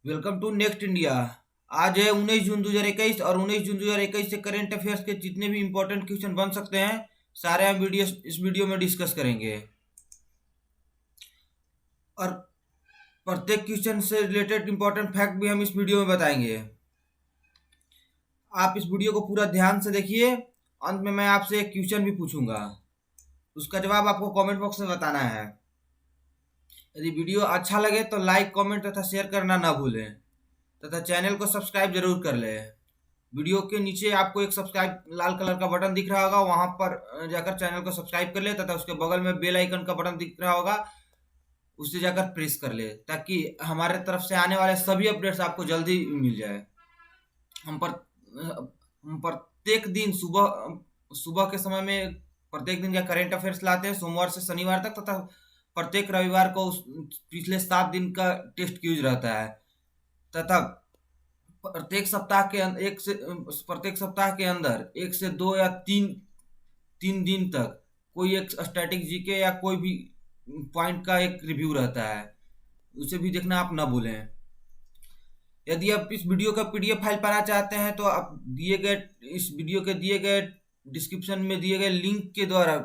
Welcome to next India. आज है 19 जून 2021 और 19 जून 2021 से करंट अफेयर्स के जितने भी इंपॉर्टेंट क्वेश्चन बन सकते हैं सारे हम इस वीडियो में डिस्कस करेंगे। और प्रत्येक क्वेश्चन से रिलेटेड इंपॉर्टेंट फैक्ट भी हम इस वीडियो में बताएंगे। आप इस वीडियो को पूरा ध्यान से देखिए। अंत में मैं आपसे एक क्वेश्चन भी पूछूंगा, उसका जवाब आपको कमेंट बॉक्स में बताना है। यदि वीडियो अच्छा लगे तो लाइक, कमेंट तथा शेयर करना ना भूलें तथा चैनल को सब्सक्राइब जरूर कर लें। वीडियो के नीचे आपको एक सब्सक्राइब लाल कलर का बटन दिख रहा होगा, वहां पर जाकर चैनल को सब्सक्राइब कर ले तथा उसके बगल में बेल आइकन का बटन दिख रहा होगा, उससे जाकर प्रेस कर ले ताकि हमारे तरफ से आने वाले सभी अपडेट्स आपको जल्दी मिल जाए। हम प्रत्येक दिन सुबह सुबह के समय में प्रत्येक दिन का करंट अफेयर्स लाते हैं, सोमवार से शनिवार तक, तथा प्रत्येक रविवार को पिछले 7 दिन का टेस्ट क्यूज रहता है तथा प्रत्येक सप्ताह के प्रत्येक सप्ताह के अंदर 1 से 2 या तीन दिन तक कोई एक स्टैटिक जीके या कोई भी पॉइंट का एक रिव्यू रहता है, उसे भी देखना आप ना भूलें। यदि आप इस वीडियो का पीडीएफ फाइल पाना चाहते हैं तो आप इस वीडियो के दिए गए डिस्क्रिप्शन में दिए गए लिंक के द्वारा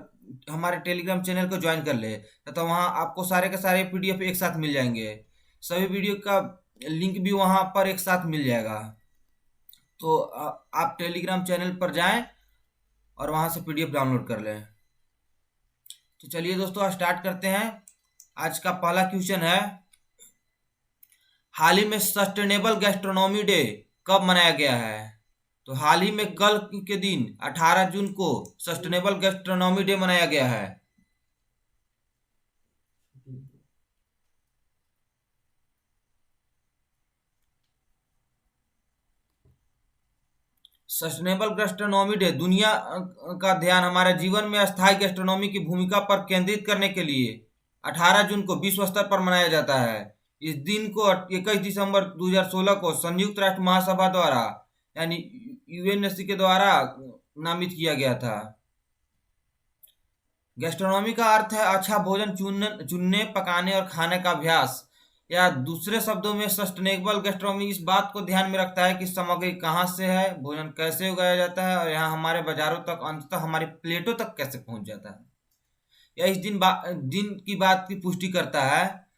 हमारे टेलीग्राम चैनल को ज्वाइन कर ले तथा वहां आपको सारे के सारे पीडीएफ एक साथ मिल जाएंगे। सभी वीडियो का लिंक भी वहां पर एक साथ मिल जाएगा। तो आप टेलीग्राम चैनल पर जाएं और वहां से पीडीएफ डाउनलोड कर लें। तो चलिए दोस्तों, आज स्टार्ट करते हैं। आज का पहला क्वेश्चन है, हाल ही में सस्टेनेबल गैस्ट्रोनॉमी डे कब मनाया गया है? तो हाल ही में कल के दिन 18 जून को सस्टेनेबल गैस्ट्रोनॉमी डे मनाया गया है। सस्टेनेबल गैस्ट्रोनॉमी डे दुनिया का ध्यान हमारे जीवन में अस्थायी गैस्ट्रोनॉमी की भूमिका पर केंद्रित करने के लिए 18 जून को विश्व स्तर पर मनाया जाता है। इस दिन को 21 दिसंबर 2016 को संयुक्त राष्ट्र महासभा द्वारा यानी यूएनएससी के द्वारा नामित किया गया था। गैस्ट्रोनॉमी का अर्थ है अच्छा भोजन चुनने, पकाने और खाने का अभ्यास, या दूसरे शब्दों में सस्टेनेबल गैस्ट्रोनॉमी इस बात को ध्यान में रखता है कि सामग्री कहाँ से है, भोजन कैसे उगाया जाता है और यहाँ हमारे बाजारों तक, अंततः हमारी प्लेटों तक कैसे पहुंच जाता है। यह इस दिन की बात की पुष्टि करता है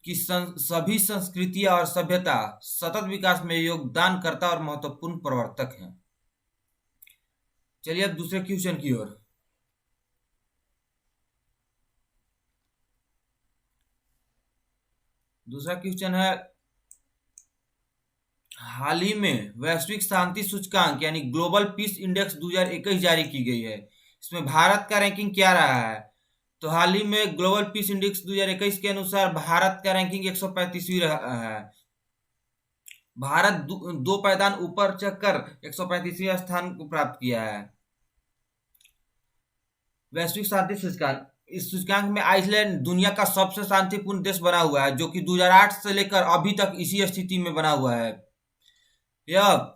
कि सभी संस्कृतियां और सभ्यता सतत विकास में योगदान करता और महत्वपूर्ण प्रवर्तक हैं। चलिए अब दूसरे क्वेश्चन की ओर। दूसरा क्वेश्चन है, हाल ही में वैश्विक शांति सूचकांक यानी ग्लोबल पीस इंडेक्स 2021 जारी की गई है। इसमें भारत का रैंकिंग क्या रहा है? तो हाल ही में ग्लोबल पीस इंडेक्स 2021 के अनुसार भारत का रैंकिंग 135वीं रहा है। भारत दो पायदान ऊपर चढ़कर 135वें स्थान को प्राप्त किया है। वैश्विक शांति सूचकांक, इस सूचकांक में आइसलैंड दुनिया का सबसे शांतिपूर्ण देश बना हुआ है, जो कि 2008 से लेकर अभी तक इसी स्थिति में बना हुआ है। यह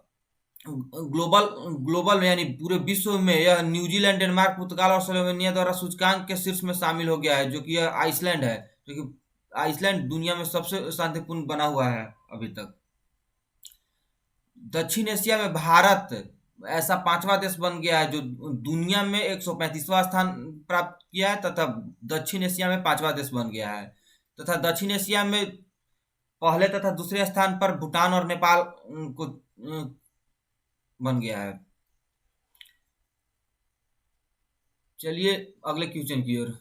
ग्लोबल यानी पूरे विश्व में यह न्यूजीलैंड, डेनमार्क, पुर्तगाल और स्लोवेनिया द्वारा सूचकांक के शीर्ष में शामिल हो गया है, जो कि यह आइसलैंड है, जो कि आइसलैंड दुनिया में सबसे शांतिपूर्ण बना हुआ है अभी तक। दक्षिण एशिया में भारत ऐसा 5वां देश बन गया है जो दुनिया में 135वां स्थान प्राप्त किया है तथा दक्षिण एशिया में 5वां देश बन गया है तथा दक्षिण एशिया में पहले तथा दूसरे स्थान पर भूटान और नेपाल को बन गया है। चलिए अगले क्वेश्चन की ओर।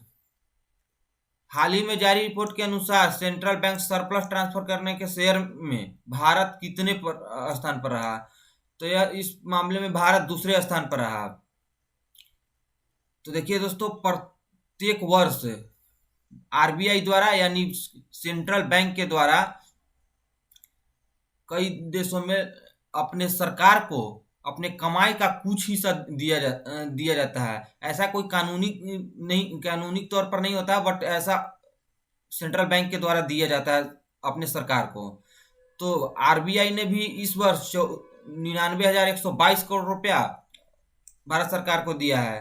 हाल ही में जारी रिपोर्ट के अनुसार सेंट्रल बैंक सरप्लस ट्रांसफर करने के शेयर में भारत कितने स्थान पर रहा? तो यह इस मामले में भारत दूसरे स्थान पर रहा। तो देखिए दोस्तों, प्रत्येक वर्ष आरबीआई द्वारा यानी सेंट्रल बैंक के द्वारा कई देशों में अपने सरकार को अपने कमाई का कुछ हिस्सा दिया जाता है। ऐसा कोई कानूनी तौर पर नहीं होता, बट ऐसा सेंट्रल बैंक के द्वारा दिया जाता है अपने सरकार को। तो आरबीआई ने भी इस वर्ष 99,122 करोड़ रुपया भारत सरकार को दिया है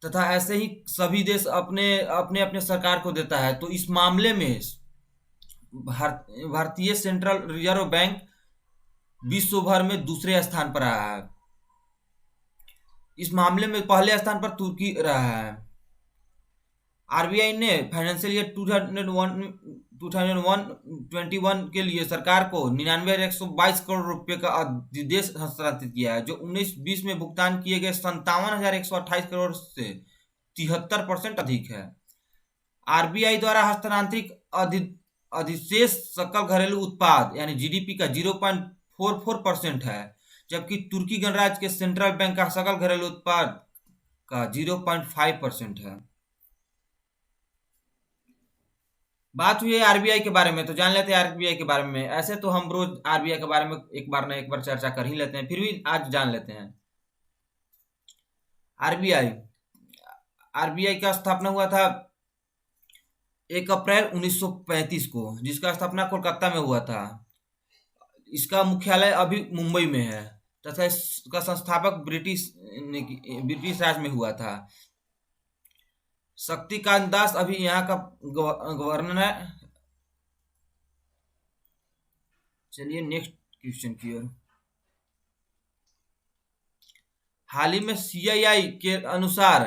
तथा ऐसे ही सभी देश अपने अपने सरकार को देता है। तो इस मामले में भारतीय सेंट्रल रिजर्व बैंक विश्व भर में दूसरे स्थान पर रहा है। इस मामले में पहले स्थान पर तुर्की रहा है। आरबीआई ने फाइनेंशियल ईयर 2021 के लिए सरकार को 99,122 करोड़ रुपए का अधिदेश हस्तांतरित किया है, जो 19-20 में भुगतान किए गए 57,128 करोड़ से 73% अधिक है। आरबीआई द्वारा हस्तांतरित अधिशेष सकल घरेलू उत्पाद यानी जीडीपी का 0.44% है, जबकि तुर्की गणराज्य के सेंट्रल बैंक का सकल घरेलू उत्पाद का 0.5% है। बात हुई है आरबीआई के बारे में, तो जान लेते हैं आरबीआई के बारे में। ऐसे तो हम रोज आरबीआई के बारे में एक बार ना एक बार चर्चा कर ही लेते हैं, फिर भी आज जान लेते हैं। आरबीआई आरबीआई का स्थापना हुआ था 1 अप्रैल 1935 को, जिसका स्थापना कोलकाता में हुआ था। इसका मुख्यालय अभी मुंबई में है तथा इसका संस्थापक ब्रिटिश राज में हुआ था। शक्तिकांत दास अभी यहाँ का गवर्नर है। चलिए नेक्स्ट क्वेश्चन की ओर। हाल ही में सीआईआई के अनुसार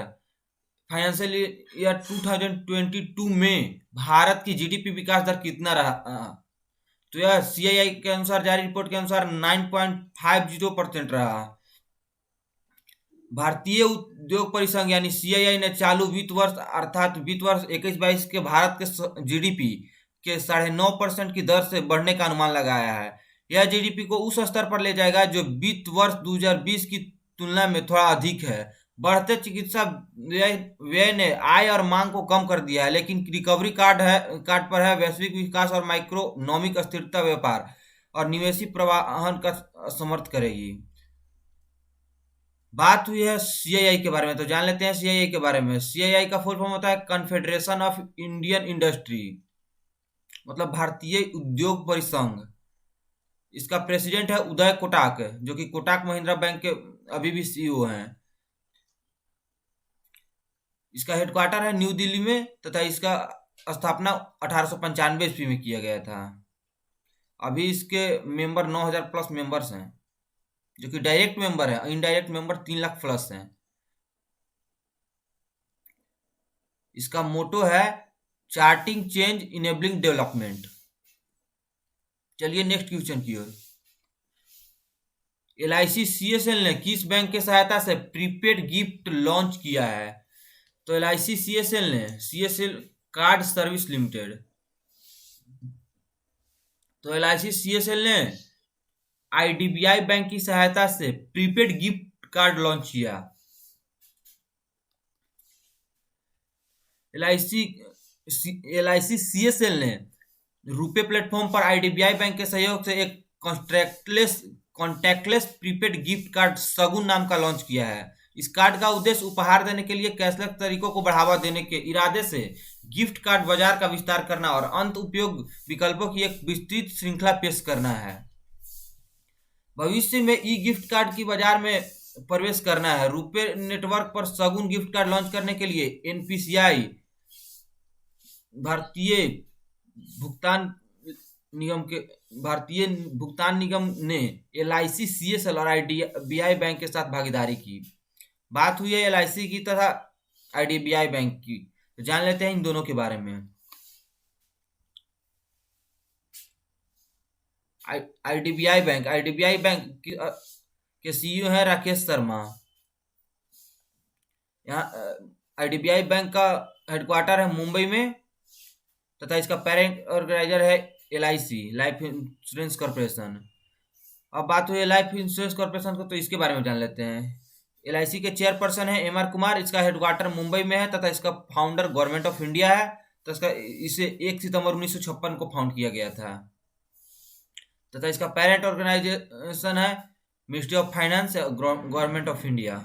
फाइनेंशियल ईयर 2022 में भारत की जीडीपी विकास दर कितना रहा? तो यह सीआईआई के अनुसार जारी रिपोर्ट के अनुसार 9.50% रहा। भारतीय उद्योग परिसंघ यानी सीआईआई ने चालू वित्त वर्ष अर्थात वित्त वर्ष 21-22 के भारत के जीडीपी के 9.5% की दर से बढ़ने का अनुमान लगाया है। यह जीडीपी को उस स्तर पर ले जाएगा जो वित्त वर्ष 2020 की तुलना में थोड़ा अधिक है। बढ़ते चिकित्सा व्यय ने आय और मांग को कम कर दिया है, लेकिन रिकवरी कार्ड पर है वैश्विक विकास और माइक्रोनॉमिक स्थिरता, व्यापार और निवेशी प्रवाहन का समर्थ करेगी। बात हुई है सीआईआई के बारे में, तो जान लेते हैं सीआईआई के बारे में। सीआईआई का फुल फॉर्म होता है कन्फेडरेशन ऑफ इंडियन इंडस्ट्री, मतलब भारतीय उद्योग परिसंघ। इसका प्रेसिडेंट है उदय कोटक, जो कि कोटक महिंद्रा बैंक के अभी भी सीईओ हैं। इसका हेडक्वार्टर है न्यू दिल्ली में तथा इसका स्थापना 1895 ईस्वी में किया गया था। अभी इसके मेंबर 9,000 प्लस मेंबर्स हैं, जो कि डायरेक्ट मेंबर है। इनडायरेक्ट मेंबर 3 लाख प्लस हैं। इसका मोटो है चार्टिंग चेंज इनेबलिंग डेवलपमेंट। चलिए नेक्स्ट क्वेश्चन की ओर। एलआईसी सीएसएल ने किस बैंक की सहायता से प्रीपेड गिफ्ट लॉन्च किया है? तो एलआईसी सीएसएल ने सीएसएल कार्ड सर्विस लिमिटेड। तो एलआईसी सीएसएल ने आईडीबीआई बैंक की सहायता से प्रीपेड गिफ्ट कार्ड लॉन्च किया। एलआईसी सीएसएल ने रुपे प्लेटफॉर्म पर आईडीबीआई बैंक के सहयोग से एक कॉन्टैक्टलेस प्रीपेड गिफ्ट कार्ड सगुन नाम का लॉन्च किया है। इस कार्ड का उद्देश्य उपहार देने के लिए कैशलेस तरीकों को बढ़ावा देने के इरादे से गिफ्ट कार्ड बाजार का विस्तार करना और अंत उपयोग विकल्पों की एक विस्तृत श्रृंखला पेश करना है। भविष्य में ई गिफ्ट कार्ड की बाजार में प्रवेश करना है। रुपे नेटवर्क पर सगुन गिफ्ट कार्ड लॉन्च करने के लिए एनपीसीआई भारतीय भुगतान निगम ने एलआईसी सीएसएल और आईडीबीआई बैंक के साथ भागीदारी की। बात हुई है एलआईसी की तथा आईडीबीआई बैंक की, तो जान लेते हैं इन दोनों के बारे में। आईडीबीआई बैंक के सीईओ हैं राकेश शर्मा। यहाँ आईडीबीआई बैंक का हेडक्वार्टर है मुंबई में तथा इसका पेरेंट ऑर्गेनाइजर है एलआईसी लाइफ इंश्योरेंस कॉर्पोरेशन। अब बात हुई लाइफ इंश्योरेंस कॉर्पोरेशन को, तो इसके बारे में जान लेते हैं। एलआईसी के चेयरपर्सन है एमआर कुमार। इसका हेडक्वार्टर मुंबई में है तथा इसका फाउंडर गवर्नमेंट ऑफ इंडिया है। तो इसे 1 सितंबर 1956 को फाउंड किया गया था तथा इसका पेरेंट ऑर्गेनाइजेशन है ministry of finance, government of India.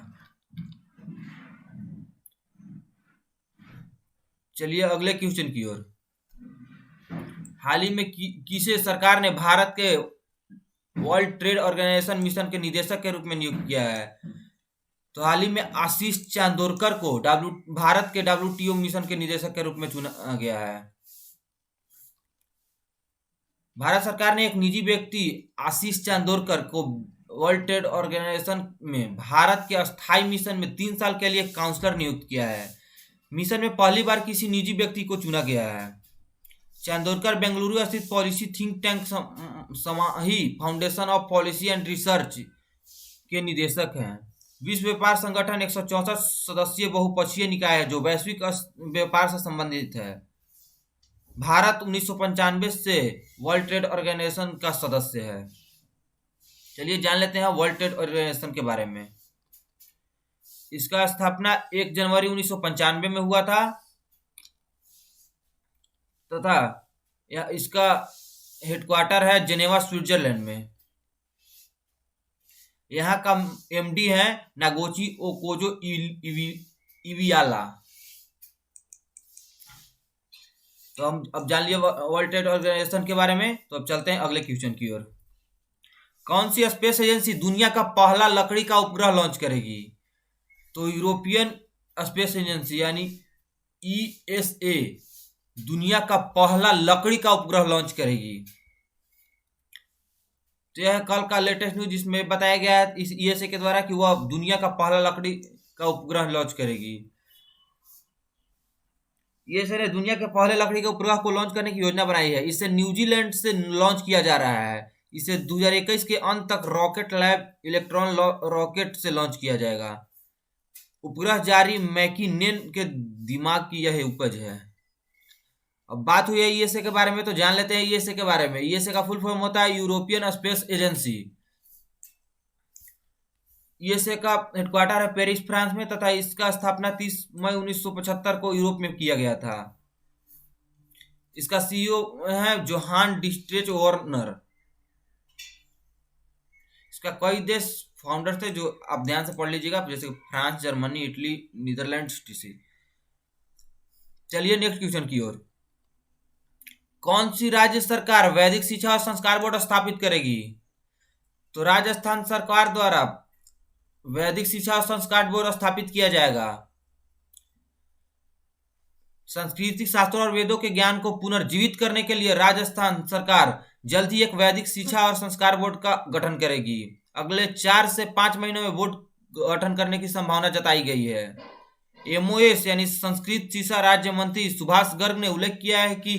चलिए अगले क्वेश्चन की ओर। हाल ही में किसे सरकार ने भारत के वर्ल्ड ट्रेड ऑर्गेनाइजेशन मिशन के निदेशक के रूप में नियुक्त किया है? तो हाल ही में आशीष चांदोरकर को भारत के डब्ल्यूटीओ मिशन के निदेशक के रूप में चुना गया है। भारत सरकार ने एक निजी व्यक्ति आशीष चांदोरकर को वर्ल्ड ट्रेड ऑर्गेनाइजेशन में भारत के अस्थायी मिशन में 3 साल के लिए काउंसलर नियुक्त किया है। मिशन में पहली बार किसी निजी व्यक्ति को चुना गया है। चांदोरकर बेंगलुरु स्थित policy think tank Samahi foundation of policy and research के निदेशक हैं। विश्व व्यापार संगठन 164 सदस्यीय बहुपक्षीय निकाय है जो वैश्विक व्यापार से संबंधित है। भारत 1995 से वर्ल्ड ट्रेड ऑर्गेनाइजेशन का सदस्य है। चलिए जान लेते हैं वर्ल्ड ट्रेड ऑर्गेनाइजेशन के बारे में। इसका स्थापना 1 जनवरी 1995 में हुआ था तथा इसका हेडक्वार्टर है जेनेवा स्विट्जरलैंड में। यहाँ का एमडी है नागोची ओकोजो इवियाला। तो हम अब जान लिए वर्ल्ड ट्रेड ऑर्गेनाइजेशन के बारे में। तो अब चलते हैं अगले क्वेश्चन की ओर। कौन सी स्पेस एजेंसी दुनिया का पहला लकड़ी का उपग्रह लॉन्च करेगी? तो यूरोपियन स्पेस एजेंसी यानी ईएसए दुनिया का पहला लकड़ी का उपग्रह लॉन्च करेगी। तो यह कल का लेटेस्ट न्यूज जिसमें बताया गया है इस ईएसए के द्वारा कि वह दुनिया का पहला लकड़ी का उपग्रह लॉन्च करेगी। ईएसए ने दुनिया के पहले लकड़ी के उपग्रह को लॉन्च करने की योजना बनाई है। इसे न्यूजीलैंड से लॉन्च किया जा रहा है। इसे 2021 के अंत तक रॉकेट लैब इलेक्ट्रॉन रॉकेट से लॉन्च किया जाएगा। उपग्रह जारी मैकिनेन के दिमाग की यह उपज है। अब बात हुई है ईएसए के बारे में, तो जान लेते हैं ईएसए के बारे में। ईएसए का फुल फॉर्म होता है यूरोपियन स्पेस एजेंसी। ईएसए का हेडक्वार्टर है पेरिस, फ्रांस में तथा इसका स्थापना 30 मई 1975 को यूरोप में किया गया था। इसका सीईओ है जोहान डिस्ट्रेच वार्नर। इसका कई देश फाउंडर थे जो आप ध्यान से पढ़ लीजिएगा, जैसे France, Germany, Italy, Netherlands TC. चलिए नेक्स्ट क्वेश्चन की ओर। कौन सी राज्य सरकार वैदिक शिक्षा और संस्कार बोर्ड स्थापित करेगी? तो राजस्थान सरकार द्वारा वैदिक शिक्षा और संस्कार बोर्ड स्थापित किया जाएगा। सांस्कृतिक शास्त्रों और वेदों के ज्ञान को पुनर्जीवित करने के लिए राजस्थान सरकार जल्द ही एक वैदिक शिक्षा और संस्कार बोर्ड का गठन करेगी। अगले 4 से 5 महीनों में बोर्ड गठन करने की संभावना जताई गई है। एमओएस यानी संस्कृत शिक्षा राज्य मंत्री सुभाष गर्ग ने उल्लेख किया है कि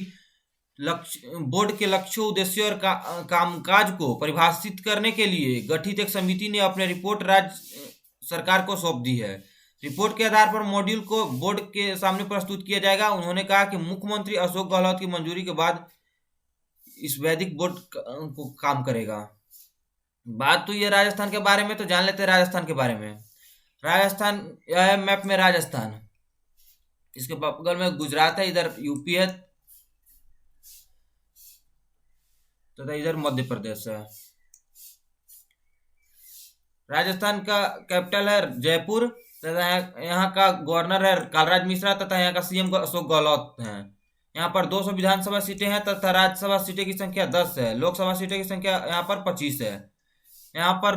बोर्ड के लक्ष्यों, उद्देश्यों और कामकाज को परिभाषित करने के लिए गठित एक समिति ने अपनी रिपोर्ट राज्य सरकार को सौंप दी है। रिपोर्ट के आधार पर मॉड्यूल को बोर्ड के सामने प्रस्तुत किया जाएगा। उन्होंने कहा कि मुख्यमंत्री अशोक गहलोत की मंजूरी के बाद इस वैदिक बोर्ड को काम करेगा। बात तो ये राजस्थान के बारे में, तो जान लेते हैं राजस्थान के बारे में। राजस्थान यह है मैप में राजस्थान, इसके बगल में गुजरात है, इधर यूपी है तथा इधर मध्य प्रदेश है। राजस्थान का कैपिटल है जयपुर तथा यहाँ का गवर्नर है कालराज मिश्रा तथा यहाँ का सीएम अशोक गहलोत हैं। यहाँ पर 200 विधानसभा सीटें हैं तथा राज्यसभा सीटें की संख्या 10 है। लोकसभा सीटें की संख्या यहाँ पर 25 है। यहाँ पर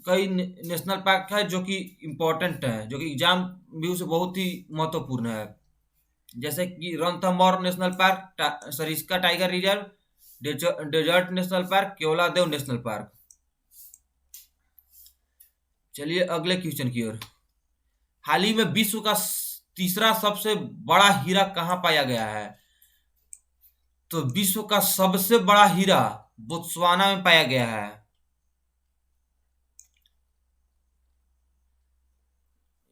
कई नेशनल पार्क है जो कि इम्पोर्टेंट है, जो कि एग्जाम व्यू से बहुत ही महत्वपूर्ण है, जैसे कि Ranthambore national park, Sariska tiger reserve, desert national park, Keoladeo national park. चलिए अगले क्वेश्चन की ओर। हाल ही में विश्व का तीसरा सबसे बड़ा हीरा कहाँ पाया गया है? तो विश्व का सबसे बड़ा हीरा बोत्सवाना में पाया गया है।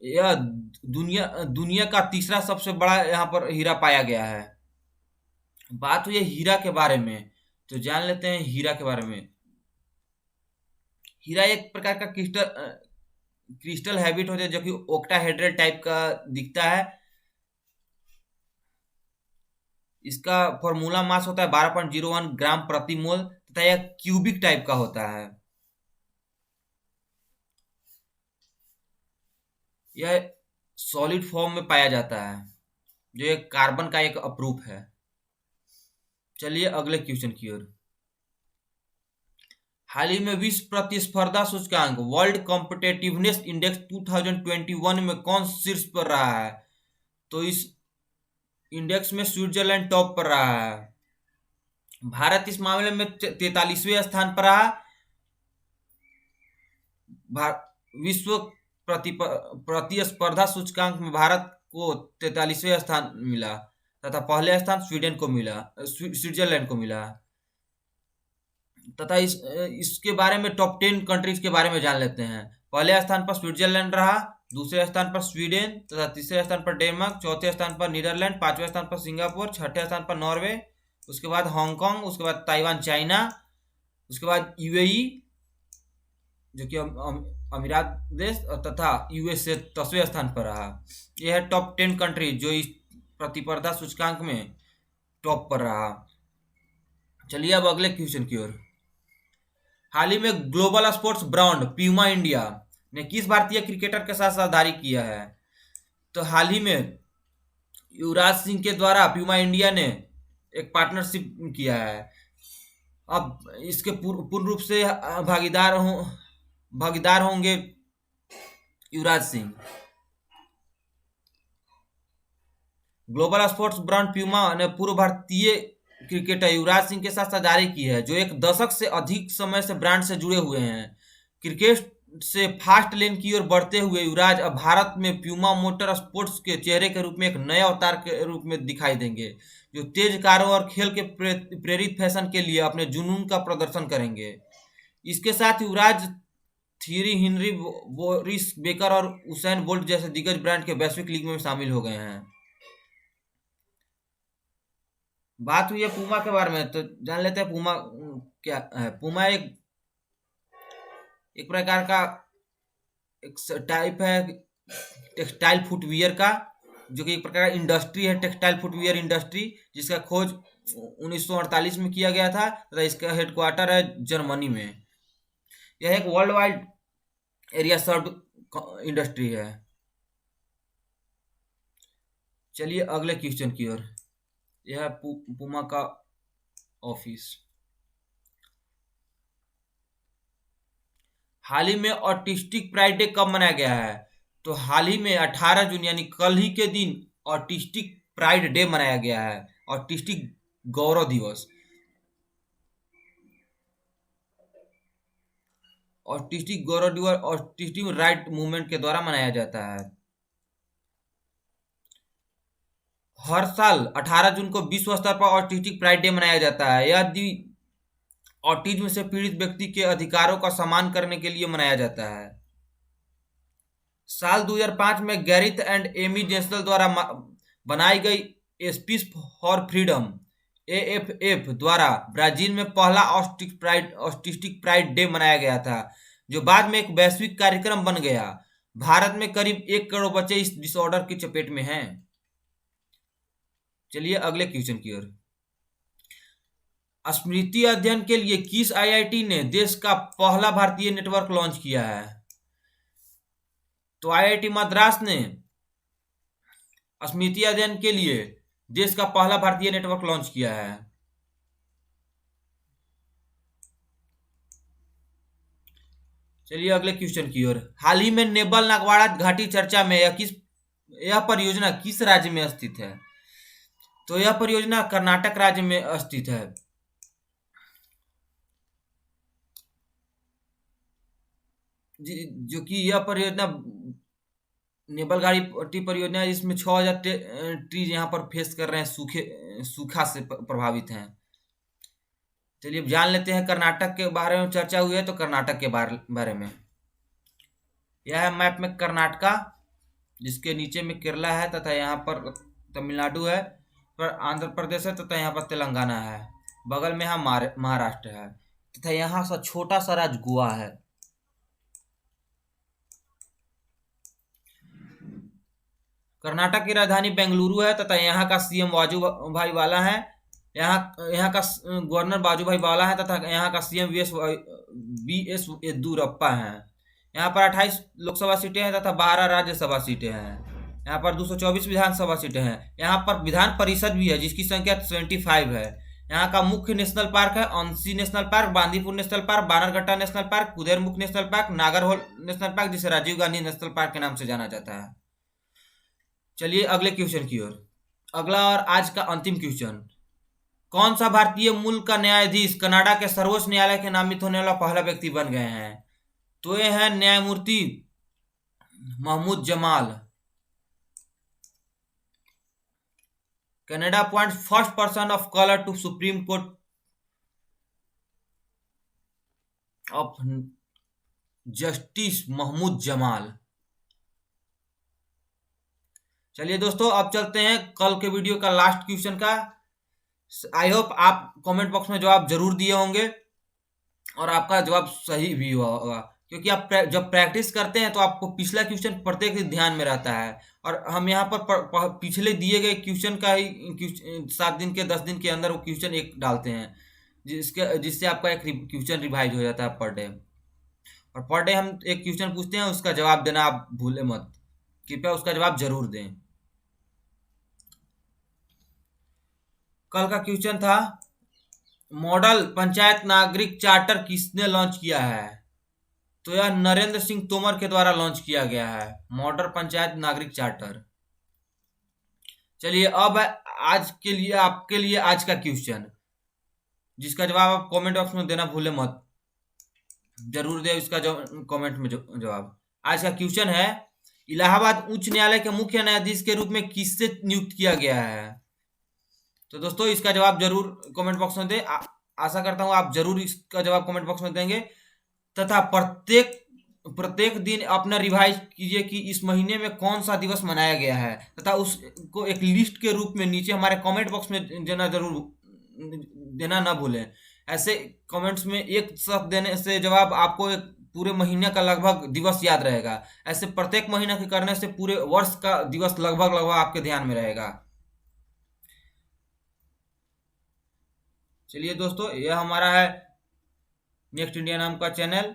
यह दुनिया का तीसरा सबसे बड़ा यहाँ पर हीरा पाया गया है। बात हुई है हीरा के बारे में, तो जान लेते हैं हीरा के बारे में। हीरा एक प्रकार का क्रिस्टल हैबिट होता है जो कि ओक्टाहेड्रल टाइप का दिखता है। इसका फॉर्मूला मास होता है 12.01 ग्राम प्रति मोल तथा यह क्यूबिक टाइप का होता है। यह सॉलिड फॉर्म में पाया जाता है जो एक कार्बन का एक अपरूप है। चलिए अगले क्वेश्चन की ओर। हाल ही में विश्व प्रतिस्पर्धा सूचकांक वर्ल्ड कॉम्पिटिटिवनेस इंडेक्स 2021 में कौन शीर्ष पर रहा है? तो इस इंडेक्स में स्विट्जरलैंड टॉप पर रहा है। भारत इस मामले में 43वें स्थान पर रहा। विश्व प्रतिस्पर्धा सूचकांक में भारत को 43वें स्थान मिला तथा पहले स्थान स्विट्जरलैंड को मिला। तथा इसके बारे में टॉप 10 कंट्रीज के बारे में जान लेते हैं। पहले स्थान पर स्विट्जरलैंड रहा, दूसरे स्थान पर स्वीडन तथा तीसरे स्थान पर डेनमार्क, चौथे स्थान पर नीदरलैंड, पांचवें स्थान पर सिंगापुर, छठे स्थान पर नॉर्वे, उसके बाद हांगकांग, उसके बाद ताइवान चाइना, उसके बाद यूएई जो कि अमीरात देश तथा यूएसए 10वें स्थान पर रहा। यह है टॉप 10 कंट्री जो इस प्रतिस्पर्धा सूचकांक में टॉप पर रहा। चलिए अब अगले क्वेश्चन की ओर। हाल ही में global sports brand Puma India ने किस भारतीय क्रिकेटर के साथ साझेदारी किया है? तो हाल ही में युवराज सिंह के द्वारा प्यूमा इंडिया ने एक पार्टनरशिप किया है। अब इसके पूर्ण रूप से भागीदार होंगे Yuvraj Singh. Global sports brand Puma ने पूर्व भारतीय क्रिकेटर युवराज सिंह के साथ साझेदारी की है, जो एक दशक से अधिक समय से ब्रांड से जुड़े हुए हैं। क्रिकेट से फास्ट लेन की ओर बढ़ते हुए युवराज अब भारत में प्यूमा मोटर स्पोर्ट्स के चेहरे के रूप में एक नए अवतार के रूप में दिखाई देंगे, जो तेज कारों और खेल के प्रेरित फैशन के लिए अपने जुनून का प्रदर्शन करेंगे। इसके साथ युवराज थीरी हेनरी, बोरिस बेकर और उसेन बोल्ट जैसे दिग्गज ब्रांड के वैश्विक लीग में शामिल हो गए हैं। बात हुई है पूमा के बारे में, तो जान लेते हैं पूमा क्या है। पूमा एक प्रकार का एक टाइप है टेक्सटाइल फुटवियर का, जो कि एक प्रकार का इंडस्ट्री है, टेक्सटाइल फुटवियर इंडस्ट्री, जिसका खोज 1948 में किया गया था तथा इसका हेडक्वार्टर है जर्मनी में। यह एक world wide area served industry है। चलिए अगले क्वेश्चन की ओर। यह है पूमा का ऑफिस। हाल ही में ऑटिस्टिक प्राइड डे कब मनाया गया है? तो हाल ही में 18 जून यानी कल ही के दिन ऑटिस्टिक प्राइड डे मनाया गया है, ऑटिस्टिक गौरव दिवस। ऑटिस्टिक गौरव दिवस ऑटिस्टिक राइट मूवमेंट के द्वारा मनाया जाता है। हर साल 18 जून को विश्व स्तर पर ऑटिस्टिक प्राइड डे मनाया जाता है। यह दिन ऑटिज्म से पीड़ित व्यक्ति के अधिकारों का सम्मान करने के लिए मनाया जाता है। साल 2005 में गैरिथ एंड एमी नेशनल द्वारा बनाई गई स्पीच फॉर फ्रीडम AFF द्वारा ब्राजील में पहला ऑटिस्टिक प्राइड डे मनाया गया था, जो बाद में एक वैश्विक कार्यक्रम बन गया। भारत में करीब 1 करोड़ बच्चे इस डिसऑर्डर की चपेट में हैं। चलिए अगले क्वेश्चन की ओर। स्मृति अध्ययन के लिए किस IIT ने देश का पहला भारतीय नेटवर्क लॉन्च किया है? तो IIT मद्रास ने स्मृति अध्ययन के लिए देश का पहला भारतीय नेटवर्क लॉन्च किया है। चलिए अगले क्वेश्चन की ओर। हाल ही में नेबल नागवाड़ा घाटी चर्चा में यह परियोजना किस राज्य में स्थित है? तो यह परियोजना कर्नाटक राज्य में स्थित है। जो कि यह परियोजना नेबल घाटी परियोजना है, जिसमें 6000 ट्रीज यहाँ पर फेस कर रहे हैं, सूखा से प्रभावित हैं। चलिए जान लेते हैं कर्नाटक के बारे में चर्चा हुई है, तो कर्नाटक के बारे में। यह है मैप में कर्नाटका, जिसके नीचे में केरला है तथा यहाँ पर तमिलनाडु है, पर आंध्र प्रदेश है तथा यहाँ पर तेलंगाना है। बगल में यहाँ महाराष्ट्र है तथा यहाँ सा छोटा सा राज्य गोवा है। कर्नाटक की राजधानी बेंगलुरु है तथा यहाँ का CM वाजूभाई वाला है। यहाँ का गवर्नर वाजूभाई वाला है तथा यहाँ का CM BS येदियुरप्पा है। यहाँ पर 28 लोकसभा सीटें हैं तथा 12 राज्यसभा सीटें हैं। यहाँ पर 224 विधानसभा सीटें हैं। यहाँ पर विधान परिषद भी है, जिसकी संख्या 25 है। यहाँ का मुख्य नेशनल पार्क है Anshi national park, Bandipur national park, Bannerghatta national park, Kudremukh national park, Nagarhole national park, जिसे राजीव गांधी नेशनल पार्क के नाम से जाना जाता है। चलिए अगले क्वेश्चन की ओर। अगला और आज का अंतिम क्वेश्चन। कौन सा भारतीय मूल का न्यायाधीश कनाडा के सर्वोच्च न्यायालय के नामित होने वाला पहला व्यक्ति बन गए हैं? तो ये है न्यायमूर्ति Mahmud Jamal. Canada appoint first person of colour to supreme court of justice Mahmud Jamal. चलिए दोस्तों, अब चलते हैं कल के वीडियो का लास्ट क्वेश्चन का। आई होप आप कमेंट बॉक्स में जवाब जरूर दिए होंगे और आपका जवाब सही भी हुआ होगा, क्योंकि आप जब प्रैक्टिस करते हैं तो आपको पिछला क्वेश्चन प्रत्येक दिन ध्यान में रहता है। और हम यहाँ पर पिछले दिए गए क्वेश्चन का ही 7 दिन के 10 दिन के अंदर वो क्वेश्चन एक डालते हैं, जिससे आपका एक क्वेश्चन रिवाइज हो जाता है पर डे। और पर डे हम एक क्वेश्चन पूछते हैं, उसका जवाब देना आप भूले मत, कृपया उसका जवाब जरूर दें। कल का क्वेश्चन था, मॉडल पंचायत नागरिक चार्टर किसने लॉन्च किया है? तो यह नरेंद्र सिंह तोमर के द्वारा लॉन्च किया गया है, मॉडल पंचायत नागरिक चार्टर। चलिए अब आज के लिए आपके लिए आज का क्वेश्चन, जिसका जवाब आप कमेंट बॉक्स में देना भूले मत, जरूर दे इसका कमेंट में जवाब। आज का क्वेश्चन है, इलाहाबाद उच्च न्यायालय के मुख्य न्यायाधीश के रूप में किससे नियुक्त किया गया है? तो दोस्तों इसका जवाब जरूर कमेंट बॉक्स में दें। आशा करता हूं आप जरूर इसका जवाब कमेंट बॉक्स में देंगे, तथा प्रत्येक दिन अपना रिवाइज कीजिए कि इस महीने में कौन सा दिवस मनाया गया है, तथा उसको एक लिस्ट के रूप में नीचे हमारे कमेंट बॉक्स में देना ना भूलें। ऐसे कमेंट्स में एक शब्द देने से जवाब आपको एक पूरे महीने का लगभग दिवस याद रहेगा। ऐसे प्रत्येक महीने के करने से पूरे वर्ष का दिवस लगभग आपके ध्यान में रहेगा। चलिए दोस्तों, यह हमारा है नेक्स्ट इंडिया नाम का चैनल।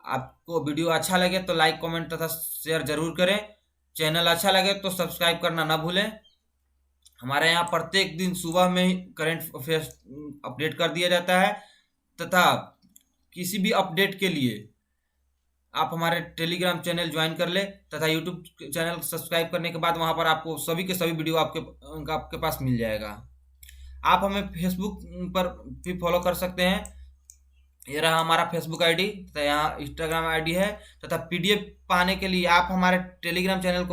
आपको वीडियो अच्छा लगे तो लाइक कमेंट तथा शेयर जरूर करें। चैनल अच्छा लगे तो सब्सक्राइब करना ना भूलें। हमारे यहाँ प्रत्येक दिन सुबह में ही करंट अफेयर्स अपडेट कर दिया जाता है, तथा किसी भी अपडेट के लिए आप हमारे टेलीग्राम चैनल ज्वाइन कर ले, तथा यूट्यूब चैनल सब्सक्राइब करने के बाद वहाँ पर आपको सभी के सभी वीडियो आपके पास मिल जाएगा। आप हमें फेसबुक पर भी फॉलो कर सकते हैं, ये रहा हमारा फेसबुक आईडी, तथा यहाँ इंस्टाग्राम आईडी है। तथा पीडीएफ पाने के लिए आप हमारे टेलीग्राम चैनल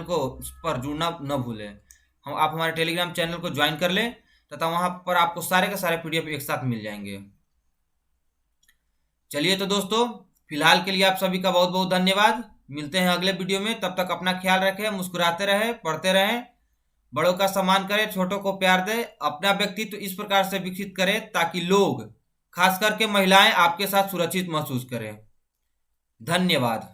को पर जुड़ना न भूलें। आप हमारे टेलीग्राम चैनल को ज्वाइन कर लें, तथा वहाँ पर आपको सारे के सारे पीडीएफ एक साथ मिल जाएंगे। चलिए तो दोस्तों, फिलहाल के लिए आप सभी का बहुत बहुत धन्यवाद। मिलते हैं अगले वीडियो में, तब तक अपना ख्याल रखें, मुस्कुराते रहें, पढ़ते रहें, बड़ों का सम्मान करें, छोटों को प्यार दें, अपना व्यक्तित्व इस प्रकार से विकसित करें ताकि लोग, खास करके महिलाएं, आपके साथ सुरक्षित महसूस करें। धन्यवाद।